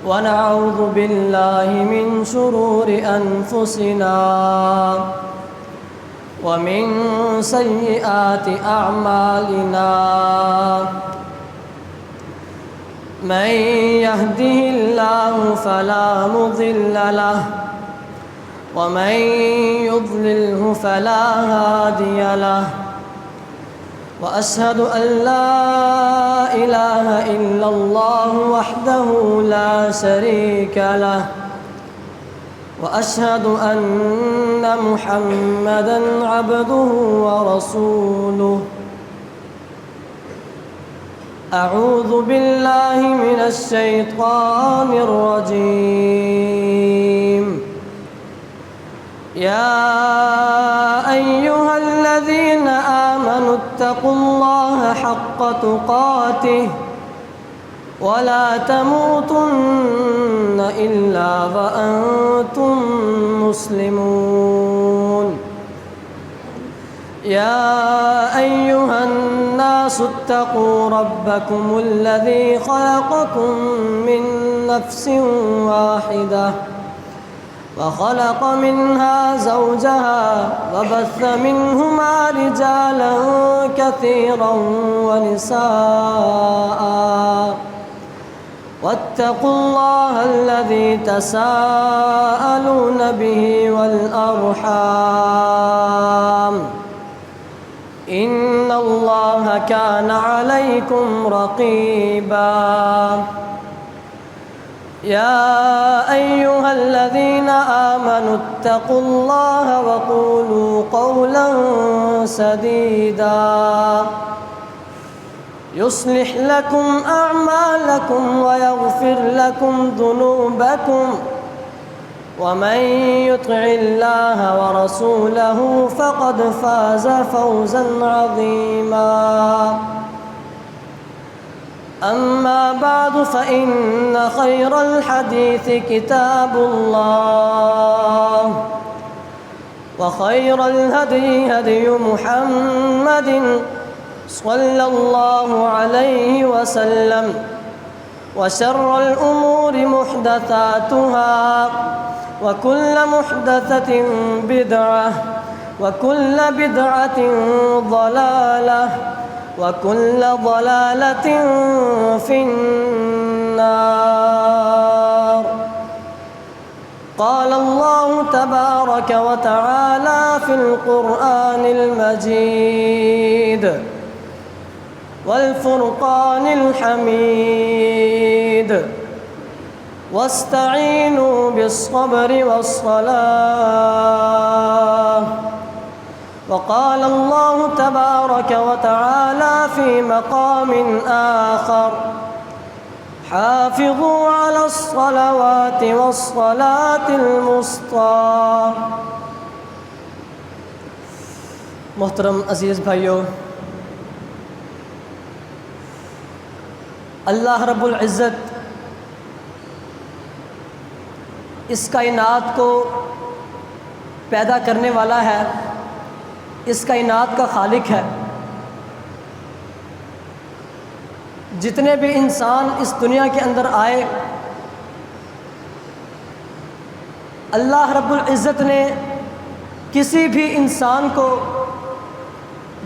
ونعوذ بالله من شرور أنفسنا ومن سيئات أعمالنا من يهده الله فلا مضل له ومن يضلله فلا هادي له وأشهد أن لا إله إلا الله وحده لا شريك له وأشهد أن محمدًا عبده ورسوله. أعوذ بالله من الشيطان الرجيم. يا أيها الذين آمنوا اتقوا الله حق تقاته ولا تموتن إلا وأنتم مسلمون. يا أيها الناس اتقوا ربكم الذي خلقكم من نفس واحدة وخلق منها زوجها وبث منهما رجالا كثيرا ونساء واتقوا الله الذي تساءلون به والأرحام إن الله كان عليكم رقيبا. يا أيها الذين آمنوا اتقوا الله وقولوا قولا سديدا يصلح لكم أعمالكم ويغفر لكم ذنوبكم ومن يطع الله ورسوله فقد فاز فوزا عظيما. أما بعد فإن خير الحديث كتاب الله وخير الهدي هدي محمد صلى الله عليه وسلم وشر الأمور محدثاتها وكل محدثة بدعة وكل بدعة ضلالة وكل ضلالة في النار. قال الله تبارك وتعالى في القرآن المجيد والفرقان الحميد واستعينوا بالصبر والصلاة. وقال الله تبارك وتعالى في مقام آخر حافظوا على الصلوات والصلاة الوسطى. محترم عزیز بھائیو، اللہ رب العزت اس کائنات کو پیدا کرنے والا ہے، اس کائنات کا خالق ہے۔ جتنے بھی انسان اس دنیا کے اندر آئے، اللہ رب العزت نے کسی بھی انسان کو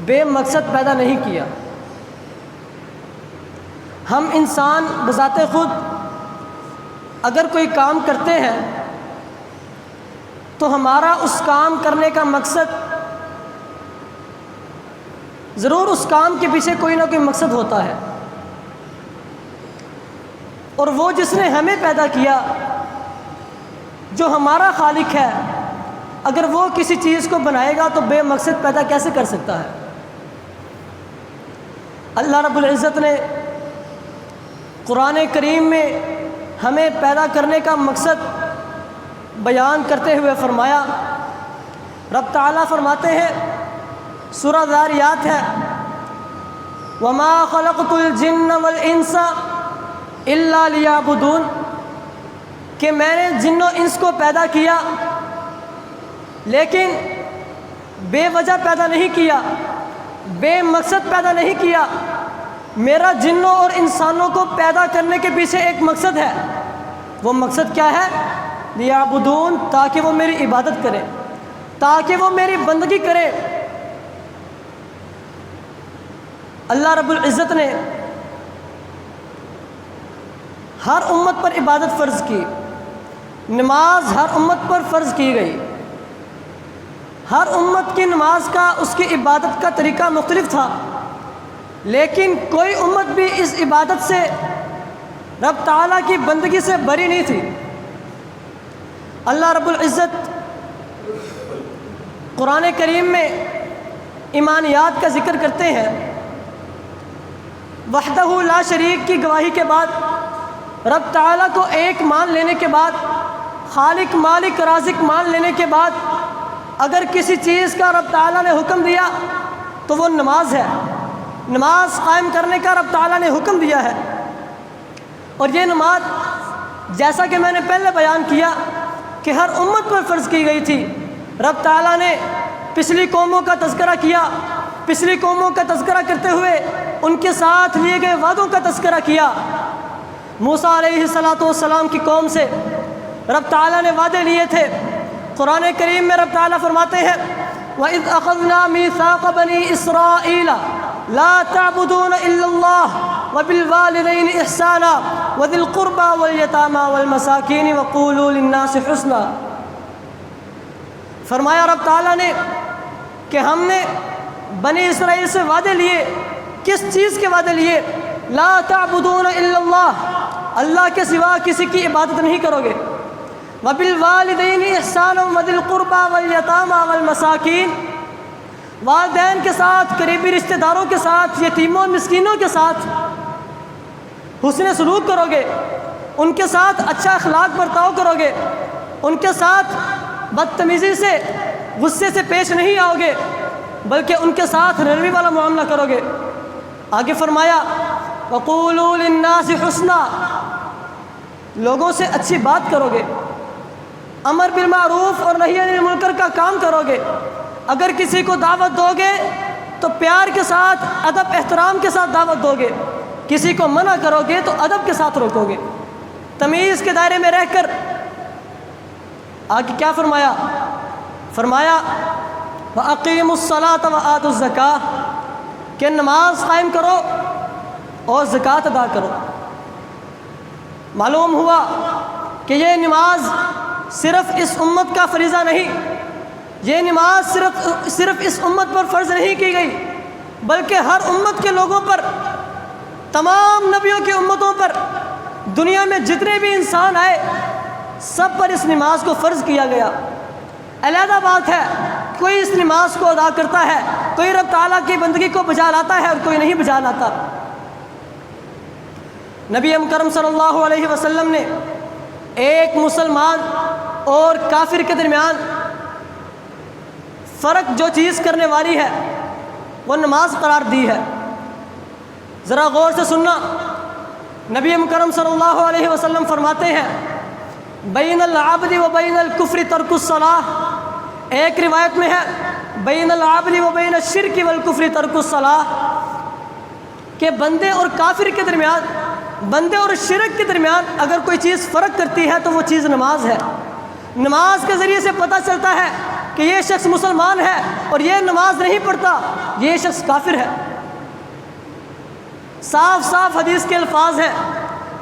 بے مقصد پیدا نہیں کیا۔ ہم انسان بذات خود اگر کوئی کام کرتے ہیں تو ہمارا اس کام کرنے کا مقصد ضرور اس کام کے پیچھے کوئی نہ کوئی مقصد ہوتا ہے، اور وہ جس نے ہمیں پیدا کیا، جو ہمارا خالق ہے، اگر وہ کسی چیز کو بنائے گا تو بے مقصد پیدا کیسے کر سکتا ہے؟ اللہ رب العزت نے قرآن کریم میں ہمیں پیدا کرنے کا مقصد بیان کرتے ہوئے فرمایا۔ رب تعالیٰ فرماتے ہیں، سورہ ذاریات ہے، وَمَا خَلَقْتُ الْجِنَّ وَالْإِنسَ إِلَّا لِيَعْبُدُونَ، کہ میں نے جن و انس کو پیدا کیا لیکن بے وجہ پیدا نہیں کیا، بے مقصد پیدا نہیں کیا، میرا جنوں اور انسانوں کو پیدا کرنے کے پیچھے ایک مقصد ہے۔ وہ مقصد کیا ہے؟ لیعبدون، تاکہ وہ میری عبادت کرے، تاکہ وہ میری بندگی کرے۔ اللہ رب العزت نے ہر امت پر عبادت فرض کی، نماز ہر امت پر فرض کی گئی۔ ہر امت کی نماز کا، اس کی عبادت کا طریقہ مختلف تھا، لیکن کوئی امت بھی اس عبادت سے، رب تعالیٰ کی بندگی سے بری نہیں تھی۔ اللہ رب العزت قرآن کریم میں ایمانیات کا ذکر کرتے ہیں۔ وحدہ لا شریک کی گواہی کے بعد، رب تعالیٰ کو ایک مان لینے کے بعد، خالق مالک رازق مان لینے کے بعد، اگر کسی چیز کا رب تعالیٰ نے حکم دیا تو وہ نماز ہے۔ نماز قائم کرنے کا رب تعالیٰ نے حکم دیا ہے، اور یہ نماز جیسا کہ میں نے پہلے بیان کیا کہ ہر امت پر فرض کی گئی تھی۔ رب تعالیٰ نے پچھلی قوموں کا تذکرہ کیا، پچھلی قوموں کا تذکرہ کرتے ہوئے ان کے ساتھ لیے گئے وعدوں کا تذکرہ کیا۔ موسیٰ علیہ السلام کی قوم سے رب تعالیٰ نے وعدے لیے تھے۔ قرآن کریم میں رب تعالیٰ فرماتے ہیں وَإِذْ أَخَذْنَا مِيثَاقَ بَنِي إِسْرَائِيلَ لَا تَعْبُدُونَ إِلَّا اللَّهَ وَبِالْوَالِدَيْنِ إِحْسَانًا وَذِي الْقُرْبَى وَالْيَتَامَى وَالْمَسَاكِينِ وَقُولُوا لِلنَّاسِ حُسْنًا۔ فرمایا رب تعالیٰ نے کہ ہم نے بنی اسرائیل سے وعدے لیے۔ کس چیز کے وعدے لیے؟ لا تعبدون الا اللہ، اللہ کے سوا کسی کی عبادت نہیں کرو گے۔ وبالوالدین احسانا وذی القربى والیتامى والمساکین، والدین کے ساتھ، قریبی رشتہ داروں کے ساتھ، یتیموں اور مسکینوں کے ساتھ حسن سلوک کرو گے، ان کے ساتھ اچھا اخلاق برتاؤ کرو گے، ان کے ساتھ بدتمیزی سے، غصے سے پیش نہیں آؤ گے، بلکہ ان کے ساتھ نرمی والا معاملہ کرو گے۔ آگے فرمایا وَقُولُوا لِلنَّاسِ حُسْنًا، لوگوں سے اچھی بات کرو گے، امر بالمعروف اور نہی عن المنکر کا کام کرو گے۔ اگر کسی کو دعوت دو گے تو پیار کے ساتھ، ادب احترام کے ساتھ دعوت دو گے، کسی کو منع کرو گے تو ادب کے ساتھ روکو گے، تمیز کے دائرے میں رہ کر۔ آگے کیا فرمایا؟ فرمایا وَأَقِيمُوا الصَّلَاةَ وَآتُوا الزَّكَاةَ، کہ نماز قائم کرو اور زکوٰۃ ادا کرو۔ معلوم ہوا کہ یہ نماز صرف اس امت کا فریضہ نہیں، یہ نماز صرف اس امت پر فرض نہیں کی گئی، بلکہ ہر امت کے لوگوں پر، تمام نبیوں کی امتوں پر، دنیا میں جتنے بھی انسان آئے سب پر اس نماز کو فرض کیا گیا۔ علیحدہ بات ہے کوئی اس نماز کو ادا کرتا ہے، کوئی رب تعالیٰ کی بندگی کو بجا لاتا ہے اور کوئی نہیں بجا لاتا۔ نبی مکرم صلی اللہ علیہ وسلم نے ایک مسلمان اور کافر کے درمیان فرق جو چیز کرنے والی ہے وہ نماز قرار دی ہے۔ ذرا غور سے سننا، نبی مکرم صلی اللہ علیہ وسلم فرماتے ہیں بین العبد و بین الکفر ترک الصلاۃ، ایک روایت میں ہے بین العبد و بین الشرک والکفر ترک الصلاۃ، کہ بندے اور کافر کے درمیان، بندے اور شرک کے درمیان اگر کوئی چیز فرق کرتی ہے تو وہ چیز نماز ہے۔ نماز کے ذریعے سے پتہ چلتا ہے کہ یہ شخص مسلمان ہے اور یہ نماز نہیں پڑھتا، یہ شخص کافر ہے۔ صاف صاف حدیث کے الفاظ ہیں،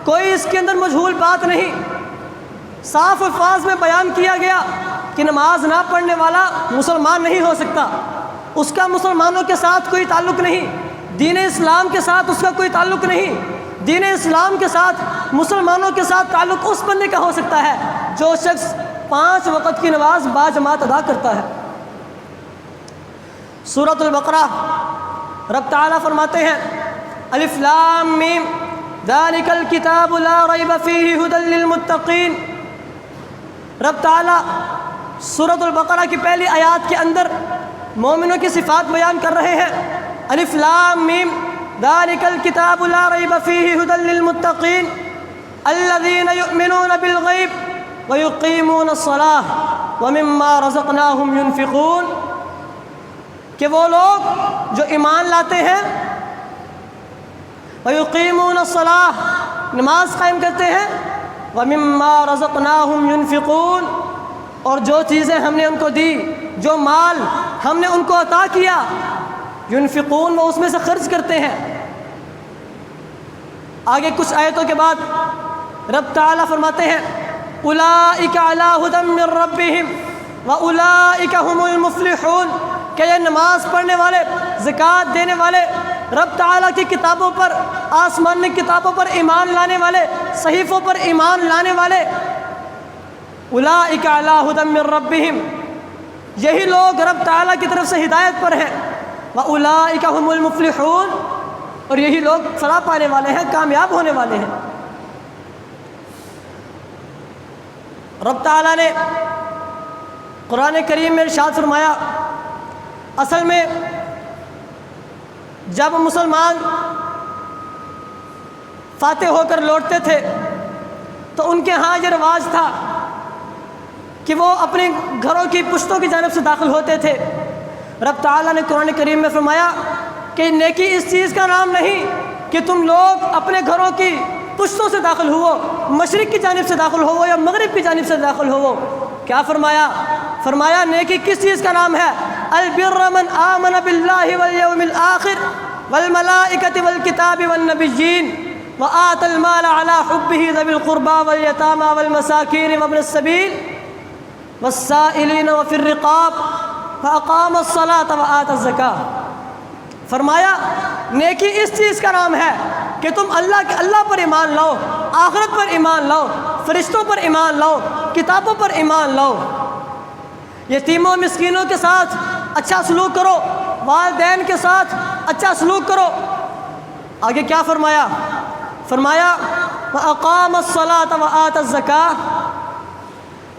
کوئی اس کے اندر مجہول بات نہیں، صاف الفاظ میں بیان کیا گیا کہ نماز نہ پڑھنے والا مسلمان نہیں ہو سکتا، اس کا مسلمانوں کے ساتھ کوئی تعلق نہیں، دین اسلام کے ساتھ اس کا کوئی تعلق نہیں۔ دین اسلام کے ساتھ، مسلمانوں کے ساتھ تعلق اس بندے کا ہو سکتا ہے جو شخص 5 وقت کی نماز باجماعت ادا کرتا ہے۔ سورۃ البقرہ رب تعالیٰ فرماتے ہیں الف لام میم ذالک الکتاب لا ریب فیہ ھدی للمتقین۔ رب تعالیٰ سورۃ البقرہ کی پہلی آیات کے اندر مومنوں کی صفات بیان کر رہے ہیں۔ الف لام میم ذالک الکتاب لا ریب فیہ ھدی للمتقین الذین یؤمنون بالغیب ویقیمون الصلاۃ ومما رزقناہم ینفقون، کہ وہ لوگ جو ایمان لاتے ہیں وَيُقِيمُونَ الصَّلَاةَ، نماز قائم کرتے ہیں، وَمِمَّا رَزَقْنَاهُمْ يُنْفِقُونَ، اور جو چیزیں ہم نے ان کو دی، جو مال ہم نے ان کو عطا کیا، ينفقون، وہ اس میں سے خرچ کرتے ہیں۔ آگے کچھ آیتوں کے بعد رب تعالیٰ فرماتے ہیں اولئک علی ھدی من ربہم واولئک هم المفلحون، کہ یہ نماز پڑھنے والے، زکوٰۃ دینے والے، رب تعالیٰ کی کتابوں پر، آسمانی کتابوں پر ایمان لانے والے، صحیفوں پر ایمان لانے والے، اولئک علی ھدی من ربہم، یہی لوگ رب تعالیٰ کی طرف سے ہدایت پر ہیں، واولئک هم المفلحون، اور یہی لوگ فلاح پانے والے ہیں، کامیاب ہونے والے ہیں۔ رب تعالیٰ نے قرآن کریم میں ارشاد فرمایا، اصل میں جب مسلمان فاتح ہو کر لوٹتے تھے تو ان کے ہاں یہ رواج تھا کہ وہ اپنے گھروں کی پشتوں کی جانب سے داخل ہوتے تھے۔ رب تعالیٰ نے قرآن کریم میں فرمایا کہ نیکی اس چیز کا نام نہیں کہ تم لوگ اپنے گھروں کی پشتوں سے داخل ہو، مشرق کی جانب سے داخل ہو یا مغرب کی جانب سے داخل ہو۔ کیا فرمایا؟ فرمایا نیکی کس چیز کا نام ہے؟ البر من آمن باللہ والیوم الآخر والملائکۃ والکتاب والنبیین وآت المال علی حبہ ذوی القربى والیتامى والمساکین وابن السبیل والسائلین وفی الرقاب فاقام الصلاۃ وآت الزکاۃ۔ فرمایا نیکی اس چیز کا نام ہے کہ تم اللہ پر ایمان لاؤ، آخرت پر ایمان لاؤ، فرشتوں پر ایمان لاؤ، کتابوں پر ایمان لاؤ، یتیموں مسکینوں کے ساتھ اچھا سلوک کرو، والدین کے ساتھ اچھا سلوک کرو۔ آگے کیا فرمایا؟ فرمایا وَأَقَامَ الصَّلَاةَ وَآتَ الزَّكَاةَ،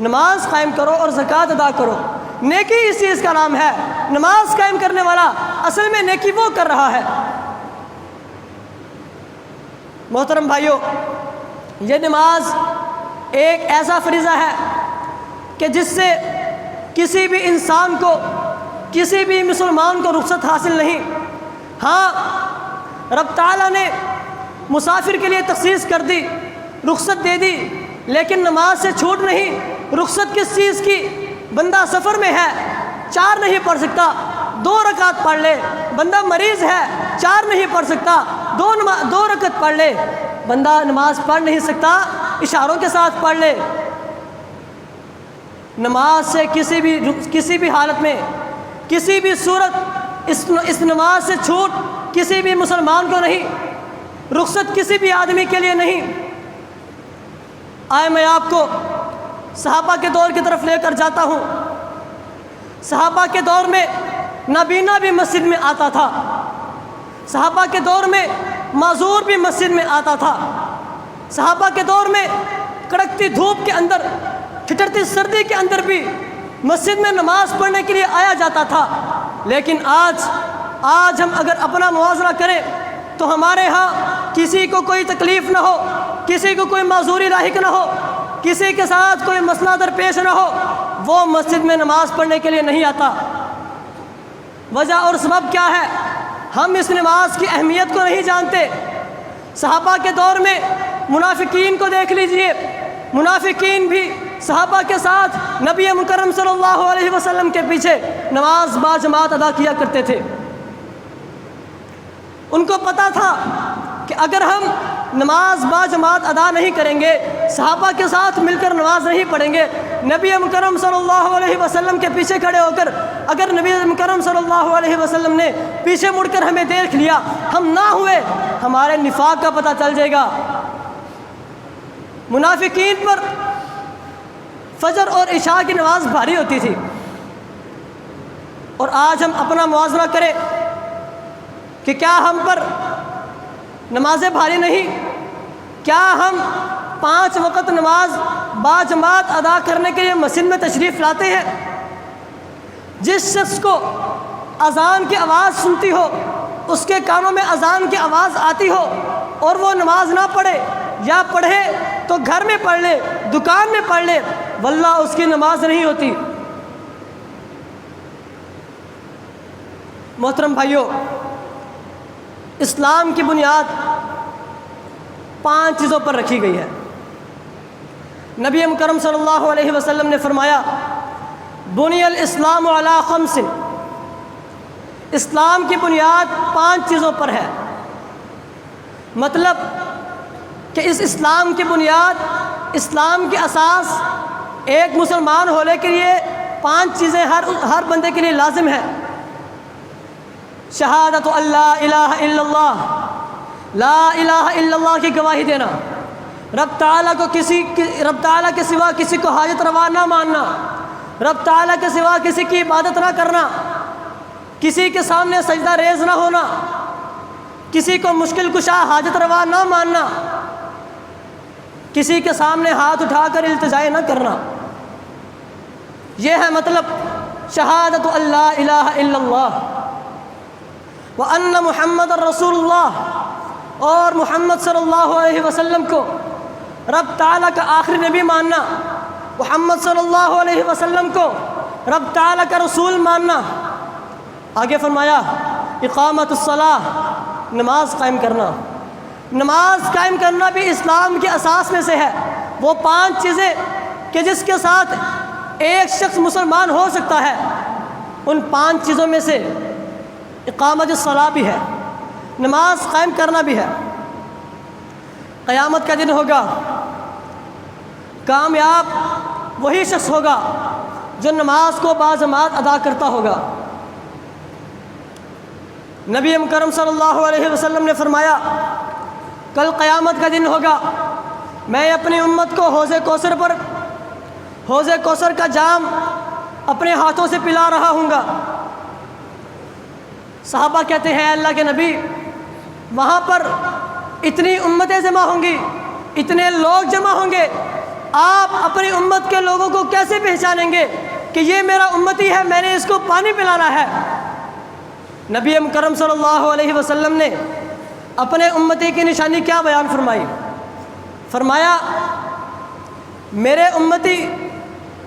نماز قائم کرو اور زکوٰۃ ادا کرو۔ نیکی اس چیز کا نام ہے۔ نماز قائم کرنے والا اصل میں نیکی وہ کر رہا ہے۔ محترم بھائیوں، یہ نماز ایک ایسا فریضہ ہے کہ جس سے کسی بھی انسان کو، کسی بھی مسلمان کو رخصت حاصل نہیں۔ ہاں، رب تعالیٰ نے مسافر کے لیے تخصیص کر دی، رخصت دے دی، لیکن نماز سے چھوٹ نہیں۔ رخصت کس چیز کی؟ بندہ سفر میں ہے، 4 نہیں پڑھ سکتا، 2 رکعت پڑھ لے۔ بندہ مریض ہے، 4 نہیں پڑھ سکتا، 2 رکعت پڑھ لے۔ بندہ نماز پڑھ نہیں سکتا، اشاروں کے ساتھ پڑھ لے۔ نماز سے کسی بھی حالت میں، کسی بھی صورت اس نماز سے چھوٹ کسی بھی مسلمان کو نہیں، رخصت کسی بھی آدمی کے لیے نہیں۔ آئے میں آپ کو صحابہ کے دور کی طرف لے کر جاتا ہوں۔ صحابہ کے دور میں نابینا بھی مسجد میں آتا تھا، صحابہ کے دور میں معذور بھی مسجد میں آتا تھا، صحابہ کے دور میں کڑکتی دھوپ کے اندر، ٹھٹرتی سردی کے اندر بھی مسجد میں نماز پڑھنے کے لیے آیا جاتا تھا۔ لیکن آج ہم اگر اپنا موازنہ کریں تو ہمارے ہاں کسی کو کوئی تکلیف نہ ہو، کسی کو کوئی معذوری لاحق نہ ہو، کسی کے ساتھ کوئی مسئلہ درپیش نہ ہو، وہ مسجد میں نماز پڑھنے کے لیے نہیں آتا۔ وجہ اور سبب کیا ہے؟ ہم اس نماز کی اہمیت کو نہیں جانتے۔ صحابہ کے دور میں منافقین کو دیکھ لیجئے، منافقین بھی صحابہ کے ساتھ نبی مکرم صلی اللہ علیہ وسلم کے پیچھے نماز باجماعت ادا کیا کرتے تھے۔ ان کو پتہ تھا کہ اگر ہم نماز باجماعت ادا نہیں کریں گے، صحابہ کے ساتھ مل کر نماز نہیں پڑھیں گے، نبی مکرم صلی اللہ علیہ وسلم کے پیچھے کھڑے ہو کر اگر نبی مکرم صلی اللہ علیہ وسلم نے پیچھے مڑ کر ہمیں دیکھ لیا، ہم نہ ہوئے، ہمارے نفاق کا پتہ چل جائے گا۔ منافقین پر فجر اور عشاء کی نماز بھاری ہوتی تھی، اور آج ہم اپنا موازنہ کریں کہ کیا ہم پر نمازیں بھاری نہیں؟ کیا ہم 5 وقت نماز باجماعت ادا کرنے کے لیے مسجد میں تشریف لاتے ہیں؟ جس شخص کو اذان کی آواز سنتی ہو، اس کے کانوں میں اذان کی آواز آتی ہو اور وہ نماز نہ پڑھے، یا پڑھے تو گھر میں پڑھ لے، دکان میں پڑھ لے، واللہ اس کی نماز نہیں ہوتی۔ محترم بھائیوں، اسلام کی بنیاد 5 چیزوں پر رکھی گئی ہے۔ نبی مکرم صلی اللہ علیہ وسلم نے فرمایا بنی الاسلام علی 5، اسلام کی بنیاد 5 چیزوں پر ہے۔ مطلب کہ اس اسلام کی بنیاد، اسلام کی اساس ایک مسلمان ہونے کے لیے 5 چیزیں ہر بندے کے لیے لازم ہے۔ شہادت اللہ الہ الا اللہ، لا الہ الا اللہ کی گواہی دینا، رب تعالیٰ کے سوا کسی کو حاجت روا نہ ماننا، رب تعالیٰ کے سوا کسی کی عبادت نہ کرنا، کسی کے سامنے سجدہ ریز نہ ہونا، کسی کو مشکل کشا حاجت روا نہ ماننا، کسی کے سامنے ہاتھ اٹھا کر التجا نہ کرنا۔ یہ ہے مطلب شہادت اللہ الہ الا اللہ وان محمد الرسول اللہ، اور محمد صلی اللہ علیہ وسلم کو رب تعالیٰ کا آخری نبی ماننا، محمد صلی اللہ علیہ وسلم کو رب تعالیٰ کا رسول ماننا۔ آگے فرمایا اقامت الصلاۃ، نماز قائم کرنا۔ نماز قائم کرنا بھی اسلام کے اساس میں سے ہے۔ وہ 5 چیزیں کہ جس کے ساتھ ایک شخص مسلمان ہو سکتا ہے، ان 5 چیزوں میں سے اقامت الصلاۃ بھی ہے، نماز قائم کرنا بھی ہے۔ قیامت کا دن ہوگا، کامیاب وہی شخص ہوگا جو نماز کو باجماعت ادا کرتا ہوگا۔ نبی مکرم صلی اللہ علیہ وسلم نے فرمایا کل قیامت کا دن ہوگا، میں اپنی امت کو حوض کوثر کا جام اپنے ہاتھوں سے پلا رہا ہوں گا۔ صحابہ کہتے ہیں اللہ کے نبی، وہاں پر اتنی امتیں جمع ہوں گی، اتنے لوگ جمع ہوں گے، آپ اپنی امت کے لوگوں کو کیسے پہچانیں گے کہ یہ میرا امتی ہے، میں نے اس کو پانی پلانا ہے؟ نبی مکرم صلی اللہ علیہ وسلم نے اپنے امتی کی نشانی کیا بیان فرمائی؟ فرمایا میرے امتی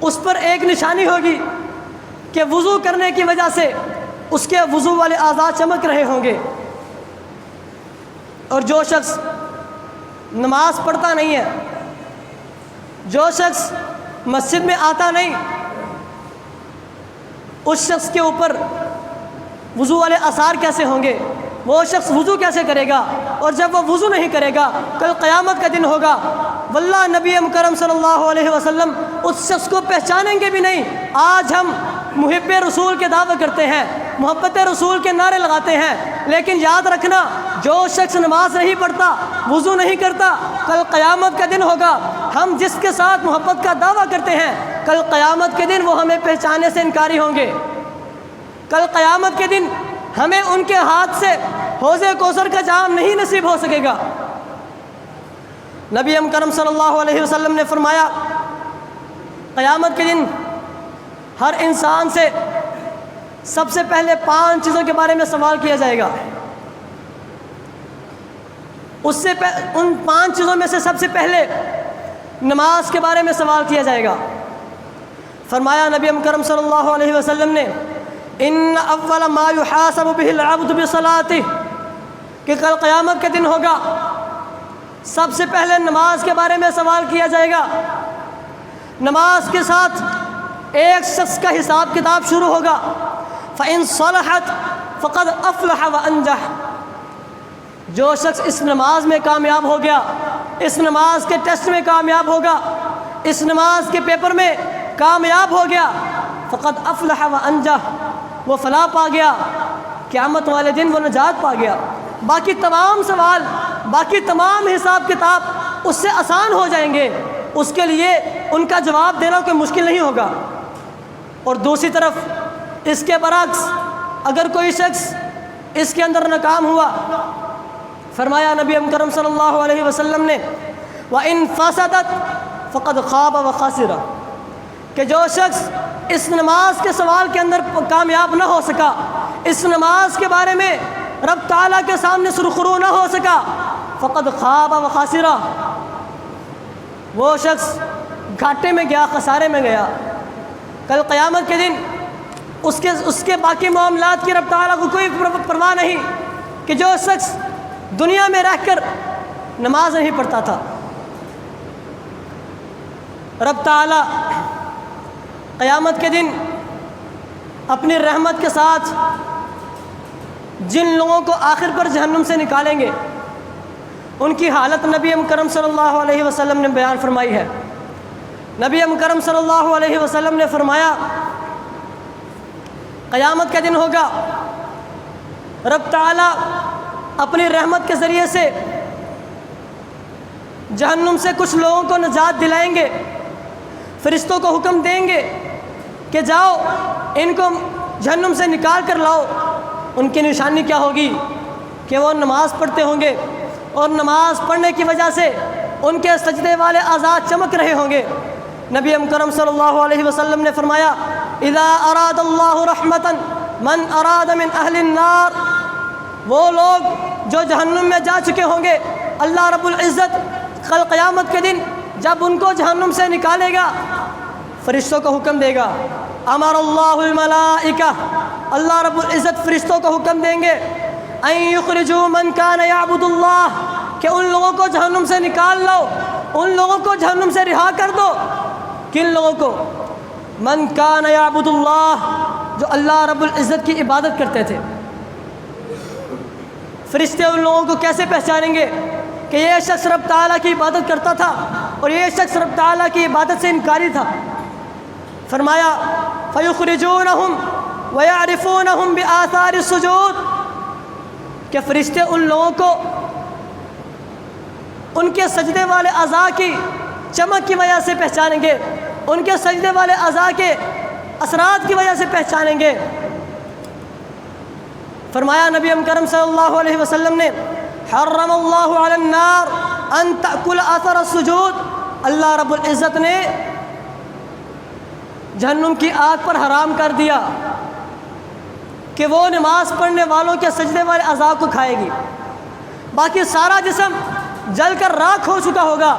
اس پر ایک نشانی ہوگی کہ وضو کرنے کی وجہ سے اس کے وضو والے اعضاء چمک رہے ہوں گے، اور جو شخص نماز پڑھتا نہیں ہے، جو شخص مسجد میں آتا نہیں، اس شخص کے اوپر وضو والے آثار کیسے ہوں گے؟ وہ شخص وضو کیسے کرے گا؟ اور جب وہ وضو نہیں کرے گا کل قیامت کا دن ہوگا، واللہ نبی مکرم صلی اللہ علیہ وسلم اس شخص کو پہچانیں گے بھی نہیں۔ آج ہم محب رسول کے دعوے کرتے ہیں، محبت رسول کے نعرے لگاتے ہیں، لیکن یاد رکھنا جو شخص نماز نہیں پڑھتا، وضو نہیں کرتا، کل قیامت کا دن ہوگا ہم جس کے ساتھ محبت کا دعویٰ کرتے ہیں، کل قیامت کے دن وہ ہمیں پہچانے سے انکاری ہوں گے۔ کل قیامت کے دن ہمیں ان کے ہاتھ سے حوض کوثر کا جام نہیں نصیب ہو سکے گا۔ نبی کرم صلی اللہ علیہ وسلم نے فرمایا قیامت کے دن ہر انسان سے سب سے پہلے 5 چیزوں کے بارے میں سوال کیا جائے گا۔ ان 5 چیزوں میں سے سب سے پہلے نماز کے بارے میں سوال کیا جائے گا۔ فرمایا نبی کرم صلی اللہ علیہ وسلم نے ان اول ما يحاسب به العبد بصلاته، کہ کل قیامت کے دن ہوگا سب سے پہلے نماز کے بارے میں سوال کیا جائے گا۔ نماز کے ساتھ ایک شخص کا حساب کتاب شروع ہوگا۔ فَإِن صَلَحَتْ فَقَدْ أَفْلَحَ وَأَنجَحَ، جو شخص اس نماز میں کامیاب ہو گیا، اس نماز کے ٹیسٹ میں کامیاب ہوگا، اس نماز کے پیپر میں کامیاب ہو گیا، فقد افلح وانجح، وہ فلاح پا گیا، قیامت والے دن وہ نجات پا گیا۔ باقی تمام سوال، باقی تمام حساب کتاب اس سے آسان ہو جائیں گے، اس کے لیے ان کا جواب دینا کوئی مشکل نہیں ہوگا۔ اور دوسری طرف اس کے برعکس اگر کوئی شخص اس کے اندر ناکام ہوا، فرمایا نبی کرم صلی اللہ علیہ وسلم نے وَإِن فَسَدَتْ فَقَدْ خَابَ وَخَسِرَ، کہ جو شخص اس نماز کے سوال کے اندر کامیاب نہ ہو سکا، اس نماز کے بارے میں رب تعالیٰ کے سامنے سرخرو نہ ہو سکا، فقد خاب و خاسرہ، وہ شخص گھاٹے میں گیا، خسارے میں گیا۔ کل قیامت کے دن اس کے باقی معاملات کی رب تعالیٰ کو کوئی پرواہ نہیں، کہ جو شخص دنیا میں رہ کر نماز نہیں پڑھتا تھا۔ رب تعالی قیامت کے دن اپنی رحمت کے ساتھ جن لوگوں کو آخر پر جہنم سے نکالیں گے ان کی حالت نبی مکرم صلی اللہ علیہ وسلم نے بیان فرمائی ہے۔ نبی مکرم صلی اللہ علیہ وسلم نے فرمایا قیامت کا دن ہوگا، رب تعالی اپنی رحمت کے ذریعے سے جہنم سے کچھ لوگوں کو نجات دلائیں گے، فرشتوں کو حکم دیں گے کہ جاؤ ان کو جہنم سے نکال کر لاؤ۔ ان کی نشانی کیا ہوگی کہ وہ نماز پڑھتے ہوں گے، اور نماز پڑھنے کی وجہ سے ان کے سجدے والے اعضاء چمک رہے ہوں گے۔ نبی مکرم صلی اللہ علیہ وسلم نے فرمایا اذا اراد اللہ رحمتا من اراد من اہل النار، وہ لوگ جو جہنم میں جا چکے ہوں گے، اللہ رب العزت کل قیامت کے دن جب ان کو جہنم سے نکالے گا فرشتوں کو حکم دے گا، امر اللہ الملائکہ، اللہ رب العزت فرشتوں کو حکم دیں گے ان یخرجوا من کان یعبد اللہ، کہ ان لوگوں کو جہنم سے نکال لو، ان لوگوں کو جہنم سے رہا کر دو۔ کن لوگوں کو؟ من کان یعبد اللہ، جو اللہ رب العزت کی عبادت کرتے تھے۔ فرشتے ان لوگوں کو کیسے پہچانیں گے کہ یہ شخص رب تعالیٰ کی عبادت کرتا تھا اور یہ شخص رب تعالیٰ کی عبادت سے انکاری تھا؟ فرمایا فَيُخْرِجُونَهُمْ وَيَعْرِفُونَهُمْ بِآثَارِ السُّجُودِ، کہ فرشتے ان لوگوں کو ان کے سجدے والے اعضاء کی چمک کی وجہ سے پہچانیں گے، ان کے سجدے والے اعضاء کے اثرات کی وجہ سے پہچانیں گے۔ فرمایا نبی مکرم صلی اللہ علیہ وسلم نے حرم اللہ علی النار ان تأکل اثر السجود، اللہ رب العزت نے جہنم کی آگ پر حرام کر دیا کہ وہ نماز پڑھنے والوں کے سجدے والے اعضاء کو کھائے گی۔ باقی سارا جسم جل کر راکھ ہو چکا ہوگا،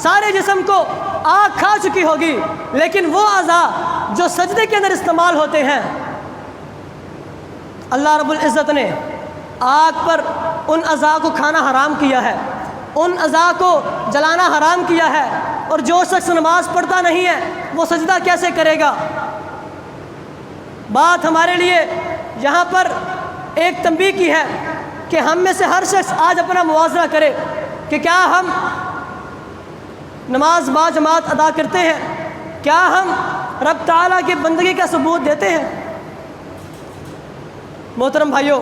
سارے جسم کو آگ کھا چکی ہوگی، لیکن وہ اعضاء جو سجدے کے اندر استعمال ہوتے ہیں اللہ رب العزت نے آگ پر ان اعضاء کو کھانا حرام کیا ہے، ان اعضاء کو جلانا حرام کیا ہے۔ اور جو شخص نماز پڑھتا نہیں ہے وہ سجدہ کیسے کرے گا؟ بات ہمارے لیے یہاں پر ایک تنبیہ کی ہے کہ ہم میں سے ہر شخص آج اپنا موازنہ کرے کہ کیا ہم نماز با جماعت ادا کرتے ہیں، کیا ہم رب تعالیٰ کی بندگی کا ثبوت دیتے ہیں؟ محترم بھائیوں،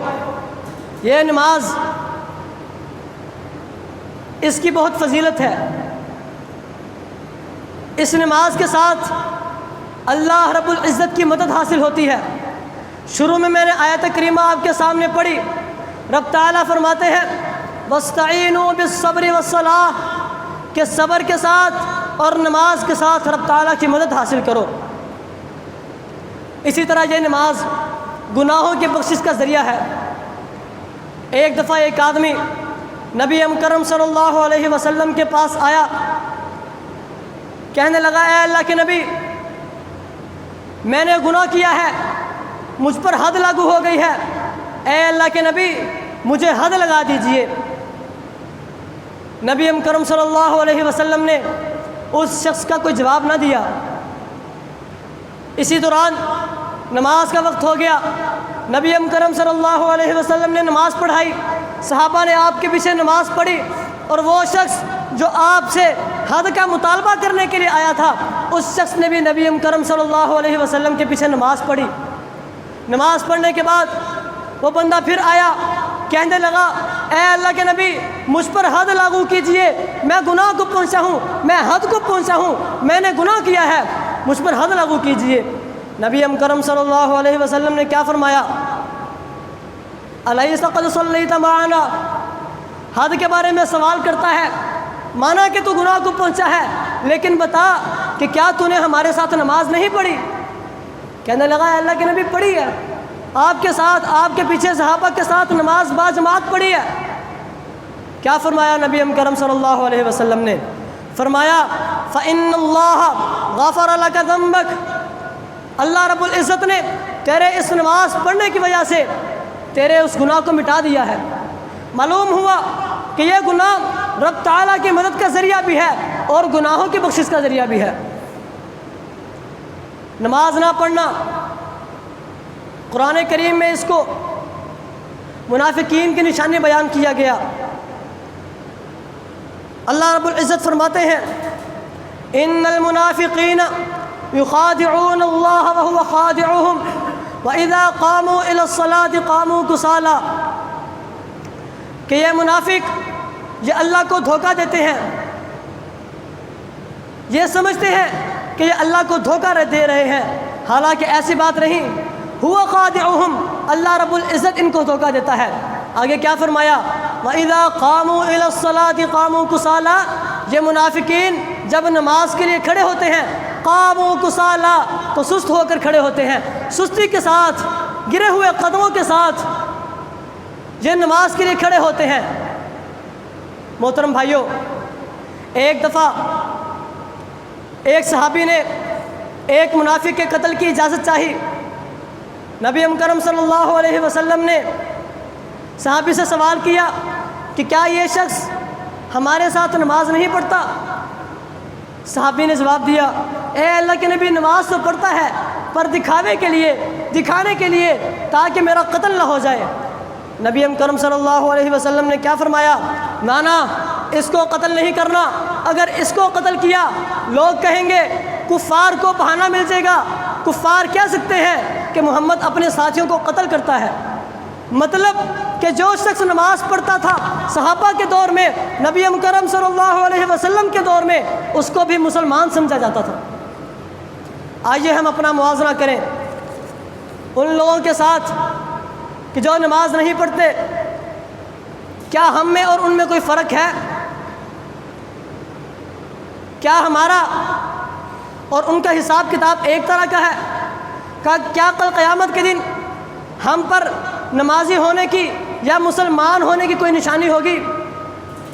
یہ نماز اس کی بہت فضیلت ہے۔ اس نماز کے ساتھ اللہ رب العزت کی مدد حاصل ہوتی ہے۔ شروع میں نے آیت کریمہ آپ کے سامنے پڑھی، رب تعالیٰ فرماتے ہیں وَاسْتَعِینُوا بِالصَّبْرِ وَالصَّلَاةِ، کہ صبر کے ساتھ اور نماز کے ساتھ رب تعالیٰ کی مدد حاصل کرو۔ اسی طرح یہ نماز گناہوں کی بخشش کا ذریعہ ہے۔ ایک دفعہ ایک آدمی نبی مکرم صلی اللہ علیہ وسلم کے پاس آیا، کہنے لگا اے اللہ کے نبی، میں نے گناہ کیا ہے، مجھ پر حد لاگو ہو گئی ہے، اے اللہ کے نبی مجھے حد لگا دیجئے۔ نبی مکرم صلی اللہ علیہ وسلم نے اس شخص کا کوئی جواب نہ دیا۔ اسی دوران نماز کا وقت ہو گیا، نبی مکرم صلی اللہ علیہ وسلم نے نماز پڑھائی، صحابہ نے آپ کے پیچھے نماز پڑھی، اور وہ شخص جو آپ سے حد کا مطالبہ کرنے کے لیے آیا تھا اس شخص نے بھی نبی مکرم صلی اللہ علیہ وسلم کے پیچھے نماز پڑھی۔ نماز پڑھنے کے بعد وہ بندہ پھر آیا، کہنے لگا اے اللہ کے نبی مجھ پر حد لاگو کیجئے، میں گناہ کو پہنچا ہوں، میں حد کو پہنچا ہوں، میں نے گناہ کیا ہے، مجھ پر حد لاگو کیجئے۔ نبی مکرم صلی اللہ علیہ وسلم نے کیا فرمایا؟ الیس قد صلیت معنا، حد کے بارے میں سوال کرتا ہے، مانا کہ تو گناہ کو پہنچا ہے، لیکن بتا کہ کیا تو نے ہمارے ساتھ نماز نہیں پڑھی؟ کہنے لگا اے اللہ کے نبی پڑھی ہے، آپ کے ساتھ، آپ کے پیچھے صحابہ کے ساتھ نماز با جماعت پڑھی ہے۔ کیا فرمایا نبی مکرم صلی اللہ علیہ وسلم نے؟ فرمایا فَإِنَّ اللَّهَ غَفَرَ لَكَ ذَنبَكَ، اللہ رب العزت نے تیرے اس نماز پڑھنے کی وجہ سے تیرے اس گناہ کو مٹا دیا ہے۔ معلوم ہوا کہ یہ گناہ رب تعالیٰ کی مدد کا ذریعہ بھی ہے اور گناہوں کی بخشش کا ذریعہ بھی ہے۔ نماز نہ پڑھنا، قرآن کریم میں اس کو منافقین کی نشانی بیان کیا گیا۔ اللہ رب العزت فرماتے ہیں ان المنافقین یخادعون اللہ وهو خادعهم واذا قاموا الى الصلاة قاموا کسالى، کہ یہ منافق یہ اللہ کو دھوکہ دیتے ہیں، یہ سمجھتے ہیں کہ یہ اللہ کو دھوکہ دے رہے ہیں، حالانکہ ایسی بات نہیں۔ هو خادعهم، اللہ رب العزت ان کو دھوکہ دیتا ہے۔ آگے کیا فرمایا؟ وَإِذَا قَامُوا إِلَى الصَّلَاةِ قَامُوا كُسَالَى، یہ منافقین جب نماز کے لیے کھڑے ہوتے ہیں قاموا كُسَالَى تو سست ہو کر کھڑے ہوتے ہیں، سستی کے ساتھ، گرے ہوئے قدموں کے ساتھ یہ نماز کے لیے کھڑے ہوتے ہیں۔ محترم بھائیوں، ایک دفعہ ایک صحابی نے ایک منافق کے قتل کی اجازت چاہی۔ نبی مکرم صلی اللہ علیہ وسلم نے صحابی سے سوال کیا کہ کیا یہ شخص ہمارے ساتھ نماز نہیں پڑھتا؟ صحابی نے جواب دیا اے اللہ کے نبی، نماز تو پڑھتا ہے پر دکھانے کے لیے تاکہ میرا قتل نہ ہو جائے۔ نبی مکرم صلی اللہ علیہ وسلم نے کیا فرمایا؟ نانا، اس کو قتل نہیں کرنا، اگر اس کو قتل کیا لوگ کہیں گے کفار کو بہانہ مل جائے گا، کفار کہہ سکتے ہیں کہ محمد اپنے ساتھیوں کو قتل کرتا ہے۔ مطلب کہ جو شخص نماز پڑھتا تھا صحابہ کے دور میں، نبی مکرم صلی اللہ علیہ وسلم کے دور میں، اس کو بھی مسلمان سمجھا جاتا تھا۔ آئیے ہم اپنا موازنہ کریں ان لوگوں کے ساتھ کہ جو نماز نہیں پڑھتے، کیا ہم میں اور ان میں کوئی فرق ہے؟ کیا ہمارا اور ان کا حساب کتاب ایک طرح کا ہے؟ کیا کل قیامت کے دن ہم پر نمازی ہونے کی یا مسلمان ہونے کی کوئی نشانی ہوگی؟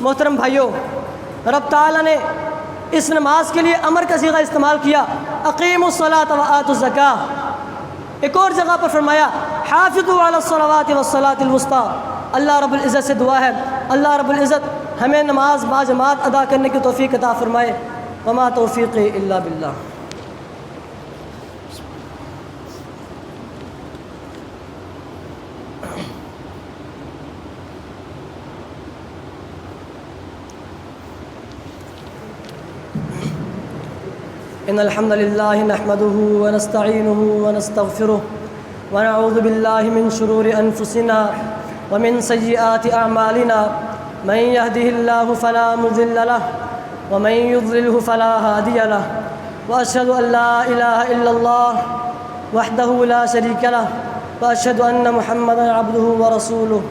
محترم بھائیوں، رب تعالیٰ نے اس نماز کے لیے امر کا صیغہ استعمال کیا، اقیموا الصلاۃ وآتوا الزکاۃ۔ ایک اور جگہ پر فرمایا حافظوا علی الصلوات والصلاۃ الوسطیٰ۔ اللہ رب العزت سے دعا ہے اللہ رب العزت ہمیں نماز باجماعت ادا کرنے کی توفیق عطا فرمائے۔ وما توفیقی الا باللہ۔ ان الحمد لله نحمده ونستعينه ونستغفره ونعوذ بالله من شرور انفسنا ومن سيئات اعمالنا، من يهده الله فلا مضل له ومن يضلله فلا هادي له، واشهد ان لا اله الا الله وحده لا شريك له، واشهد ان محمدا عبده ورسوله۔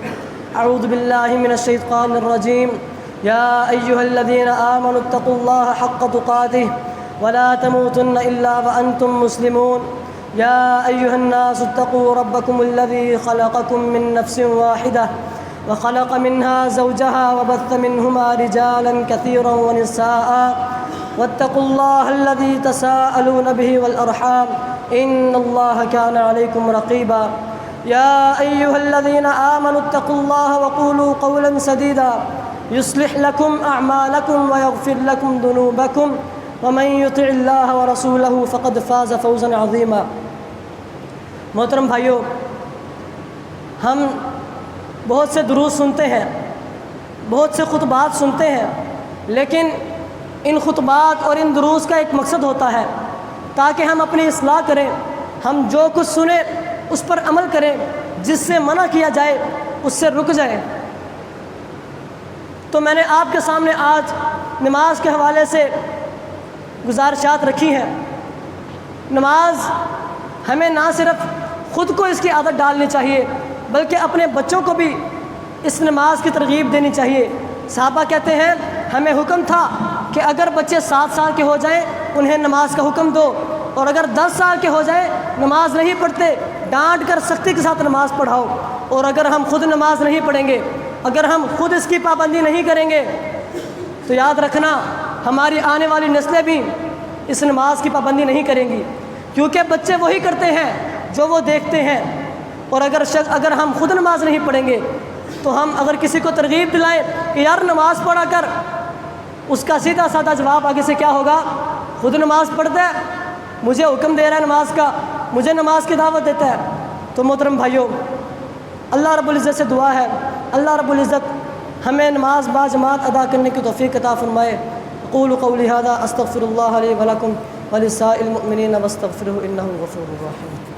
اعوذ بالله من الشيطان الرجيم، يا ايها الذين آمنوا اتقوا الله حق تقاته ولا تموتن إلا وأنتم مسلمون۔ يا أيها الناس اتقوا ربكم الذي خلقكم من نفس واحدة وخلق منها زوجها وبث منهما رجالا كثيرا ونساء، واتقوا الله الذي تساءلون به والأرحام إن الله كان عليكم رقيبا۔ يا أيها الذين آمنوا اتقوا الله وقولوا قولا سديدا يصلح لكم أعمالكم ويغفر لكم ذنوبكم، ومن يطع الله ورسوله فقد فاز فوزا عظيما۔ محترم بھائیوں، ہم بہت سے دروس سنتے ہیں، بہت سے خطبات سنتے ہیں، لیکن ان خطبات اور ان دروس کا ایک مقصد ہوتا ہے تاکہ ہم اپنی اصلاح کریں، ہم جو کچھ سنیں اس پر عمل کریں، جس سے منع کیا جائے اس سے رک جائیں۔ تو میں نے آپ کے سامنے آج نماز کے حوالے سے گزارشات رکھی ہیں۔ نماز ہمیں نہ صرف خود کو اس کی عادت ڈالنی چاہیے بلکہ اپنے بچوں کو بھی اس نماز کی ترغیب دینی چاہیے۔ صحابہ کہتے ہیں ہمیں حکم تھا کہ اگر بچے 7 سال کے ہو جائیں انہیں نماز کا حکم دو، اور اگر 10 سال کے ہو جائیں نماز نہیں پڑھتے ڈانٹ کر سختی کے ساتھ نماز پڑھاؤ۔ اور اگر ہم خود نماز نہیں پڑھیں گے، اگر ہم خود اس کی پابندی نہیں کریں گے تو یاد رکھنا ہماری آنے والی نسلیں بھی اس نماز کی پابندی نہیں کریں گی، کیونکہ بچے وہی کرتے ہیں جو وہ دیکھتے ہیں۔ اور اگر ہم خود نماز نہیں پڑھیں گے تو ہم اگر کسی کو ترغیب دلائیں کہ یار نماز پڑھا کر، اس کا سیدھا سادہ جواب آگے سے کیا ہوگا؟ خود نماز پڑھتا ہے، مجھے حکم دے رہا ہے نماز کا، مجھے نماز کی دعوت دیتا ہے۔ تو محترم بھائیوں، اللہ رب العزت سے دعا ہے اللہ رب العزت ہمیں نماز با جماعت ادا کرنے کی توفیق عطا فرمائے۔ اقول قولی ھذا استغفر اللہ لی ولکم ولسائر المؤمنین واستغفروہ انہ غفور رحیم۔